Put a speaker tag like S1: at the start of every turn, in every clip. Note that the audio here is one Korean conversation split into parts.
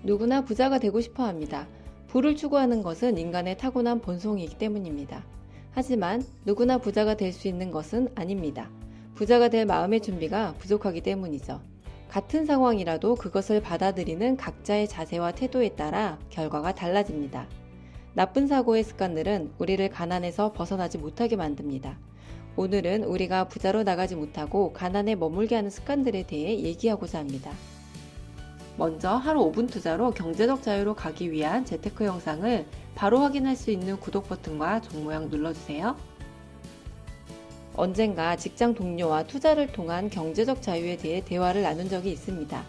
S1: 누구나 부자가 되고 싶어 합니다. 부를 추구하는 것은 인간의 타고난 본성이기 때문입니다. 하지만 누구나 부자가 될 수 있는 것은 아닙니다. 부자가 될 마음의 준비가 부족하기 때문이죠. 같은 상황이라도 그것을 받아들이는 각자의 자세와 태도에 따라 결과가 달라집니다. 나쁜 사고의 습관들은 우리를 가난에서 벗어나지 못하게 만듭니다. 오늘은 우리가 부자로 나가지 못하고 가난에 머물게 하는 습관들에 대해 얘기하고자 합니다. 먼저 하루 5분 투자로 경제적 자유로 가기 위한 재테크 영상을 바로 확인할 수 있는 구독 버튼과 종 모양 눌러주세요. 언젠가 직장 동료와 투자를 통한 경제적 자유에 대해 대화를 나눈 적이 있습니다.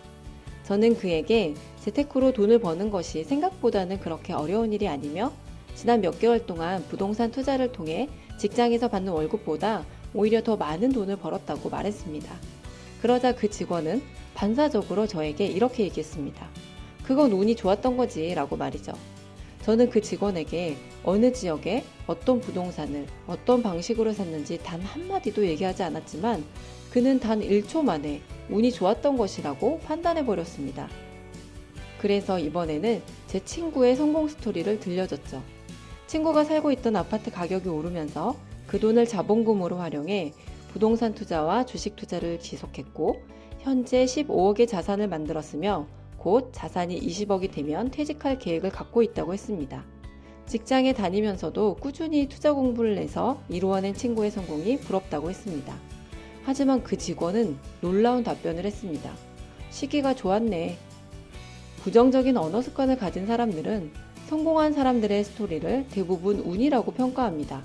S1: 저는 그에게 재테크로 돈을 버는 것이 생각보다는 그렇게 어려운 일이 아니며 지난 몇 개월 동안 부동산 투자를 통해 직장에서 받는 월급보다 오히려 더 많은 돈을 벌었다고 말했습니다. 그러자 그 직원은 반사적으로 저에게 이렇게 얘기했습니다. 그건 운이 좋았던 거지 라고 말이죠. 저는 그 직원에게 어느 지역에 어떤 부동산을 어떤 방식으로 샀는지 단 한마디도 얘기하지 않았지만 그는 단 1초 만에 운이 좋았던 것이라고 판단해 버렸습니다. 그래서 이번에는 제 친구의 성공 스토리를 들려줬죠. 친구가 살고 있던 아파트 가격이 오르면서 그 돈을 자본금으로 활용해 부동산 투자와 주식 투자를 지속했고 현재 15억의 자산을 만들었으며 곧 자산이 20억이 되면 퇴직할 계획을 갖고 있다고 했습니다. 직장에 다니면서도 꾸준히 투자 공부를 해서 이루어낸 친구의 성공이 부럽다고 했습니다. 하지만 그 직원은 놀라운 답변을 했습니다. 시기가 좋았네. 부정적인 언어 습관을 가진 사람들은 성공한 사람들의 스토리를 대부분 운이라고 평가합니다.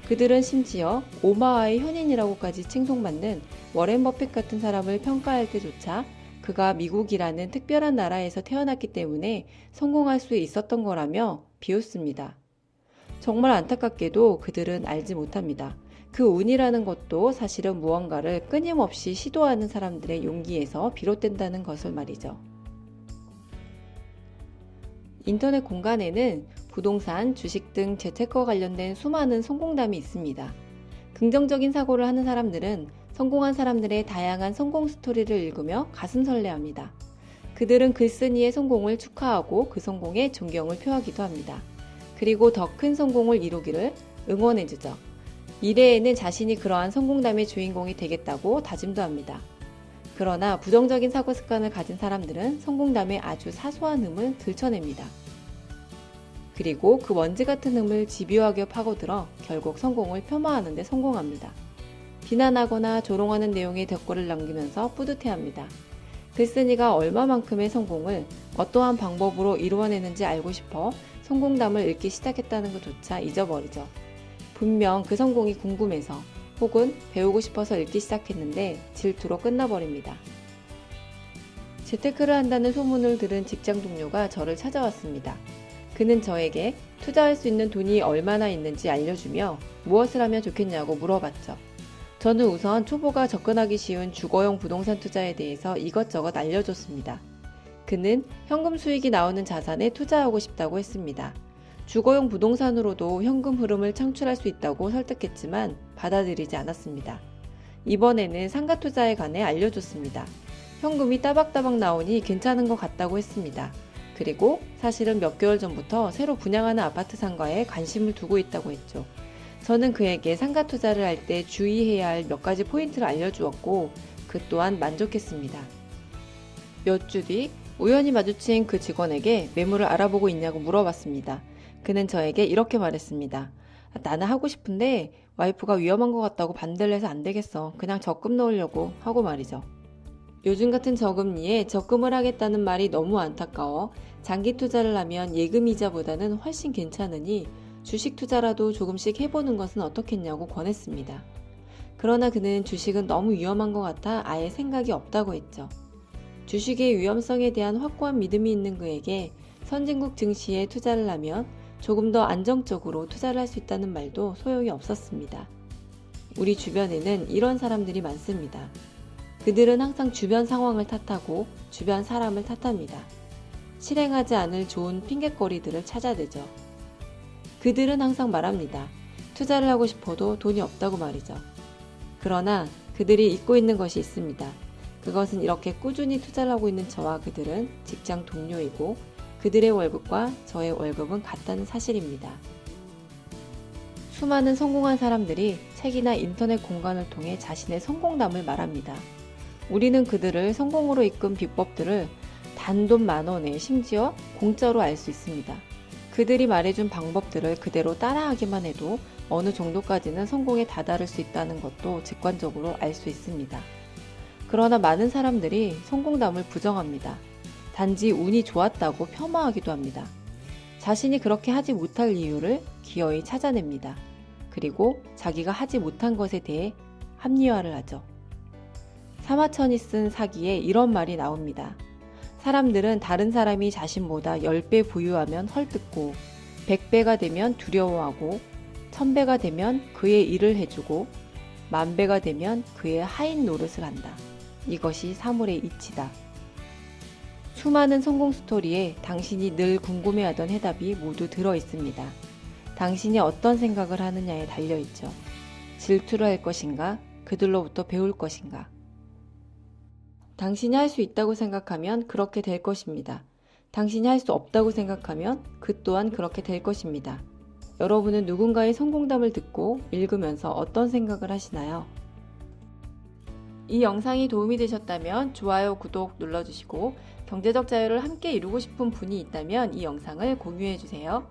S1: 그들은 심지어 오마하의 현인이라고까지 칭송받는 워렌 버핏 같은 사람을 평가할 때조차 그가 미국이라는 특별한 나라에서 태어났기 때문에 성공할 수 있었던 거라며 비웃습니다. 정말 안타깝게도 그들은 알지 못합니다. 그 운이라는 것도 사실은 무언가를 끊임없이 시도하는 사람들의 용기에서 비롯된다는 것을 말이죠. 인터넷 공간에는 부동산, 주식 등 재테크와 관련된 수많은 성공담이 있습니다. 긍정적인 사고를 하는 사람들은 성공한 사람들의 다양한 성공 스토리를 읽으며 가슴 설레합니다. 그들은 글쓴이의 성공을 축하하고 그 성공에 존경을 표하기도 합니다. 그리고 더 큰 성공을 이루기를 응원해주죠. 미래에는 자신이 그러한 성공담의 주인공이 되겠다고 다짐도 합니다. 그러나 부정적인 사고 습관을 가진 사람들은 성공담의 아주 사소한 흠을 들춰냅니다. 그리고 그 먼지 같은 흠을 집요하게 파고들어 결국 성공을 폄하하는 데 성공합니다. 비난하거나 조롱하는 내용의 댓글을 남기면서 뿌듯해합니다. 글쓴이가 얼마만큼의 성공을 어떠한 방법으로 이루어내는지 알고 싶어 성공담을 읽기 시작했다는 것조차 잊어버리죠. 분명 그 성공이 궁금해서 혹은 배우고 싶어서 읽기 시작했는데 질투로 끝나버립니다. 재테크를 한다는 소문을 들은 직장 동료가 저를 찾아왔습니다. 그는 저에게 투자할 수 있는 돈이 얼마나 있는지 알려주며 무엇을 하면 좋겠냐고 물어봤죠. 저는 우선 초보가 접근하기 쉬운 주거용 부동산 투자에 대해서 이것저것 알려줬습니다. 그는 현금 수익이 나오는 자산에 투자하고 싶다고 했습니다. 주거용 부동산으로도 현금 흐름을 창출할 수 있다고 설득했지만 받아들이지 않았습니다. 이번에는 상가 투자에 관해 알려줬습니다. 현금이 따박따박 나오니 괜찮은 것 같다고 했습니다. 그리고 사실은 몇 개월 전부터 새로 분양하는 아파트 상가에 관심을 두고 있다고 했죠. 저는 그에게 상가 투자를 할 때 주의해야 할 몇 가지 포인트를 알려주었고 그 또한 만족했습니다. 몇 주 뒤 우연히 마주친 그 직원에게 매물을 알아보고 있냐고 물어봤습니다. 그는 저에게 이렇게 말했습니다. 나는 하고 싶은데 와이프가 위험한 것 같다고 반대를 해서 안 되겠어. 그냥 적금 넣으려고 하고 말이죠. 요즘 같은 저금리에 적금을 하겠다는 말이 너무 안타까워 장기 투자를 하면 예금 이자보다는 훨씬 괜찮으니 주식 투자라도 조금씩 해보는 것은 어떻겠냐고 권했습니다. 그러나 그는 주식은 너무 위험한 것 같아 아예 생각이 없다고 했죠. 주식의 위험성에 대한 확고한 믿음이 있는 그에게 선진국 증시에 투자를 하면 조금 더 안정적으로 투자를 할 수 있다는 말도 소용이 없었습니다. 우리 주변에는 이런 사람들이 많습니다. 그들은 항상 주변 상황을 탓하고 주변 사람을 탓합니다. 실행하지 않을 좋은 핑곗거리들을 찾아내죠. 그들은 항상 말합니다. 투자를 하고 싶어도 돈이 없다고 말이죠. 그러나 그들이 잊고 있는 것이 있습니다. 그것은 이렇게 꾸준히 투자를 하고 있는 저와 그들은 직장 동료이고 그들의 월급과 저의 월급은 같다는 사실입니다. 수많은 성공한 사람들이 책이나 인터넷 공간을 통해 자신의 성공담을 말합니다. 우리는 그들을 성공으로 이끈 비법들을 단돈 10,000원에 심지어 공짜로 알 수 있습니다. 그들이 말해준 방법들을 그대로 따라하기만 해도 어느 정도까지는 성공에 다다를 수 있다는 것도 직관적으로 알 수 있습니다. 그러나 많은 사람들이 성공담을 부정합니다. 단지 운이 좋았다고 폄하하기도 합니다. 자신이 그렇게 하지 못할 이유를 기어이 찾아냅니다. 그리고 자기가 하지 못한 것에 대해 합리화를 하죠. 사마천이 쓴 사기에 이런 말이 나옵니다. 사람들은 다른 사람이 자신보다 10배 보유하면 헐뜯고 100배가 되면 두려워하고 1000배가 되면 그의 일을 해주고 10,000배가 되면 그의 하인 노릇을 한다. 이것이 사물의 이치다. 수많은 성공 스토리에 당신이 늘 궁금해하던 해답이 모두 들어 있습니다. 당신이 어떤 생각을 하느냐에 달려있죠. 질투를 할 것인가? 그들로부터 배울 것인가? 당신이 할 수 있다고 생각하면 그렇게 될 것입니다. 당신이 할 수 없다고 생각하면 그 또한 그렇게 될 것입니다. 여러분은 누군가의 성공담을 듣고 읽으면서 어떤 생각을 하시나요? 이 영상이 도움이 되셨다면 좋아요, 구독 눌러주시고 경제적 자유를 함께 이루고 싶은 분이 있다면 이 영상을 공유해주세요.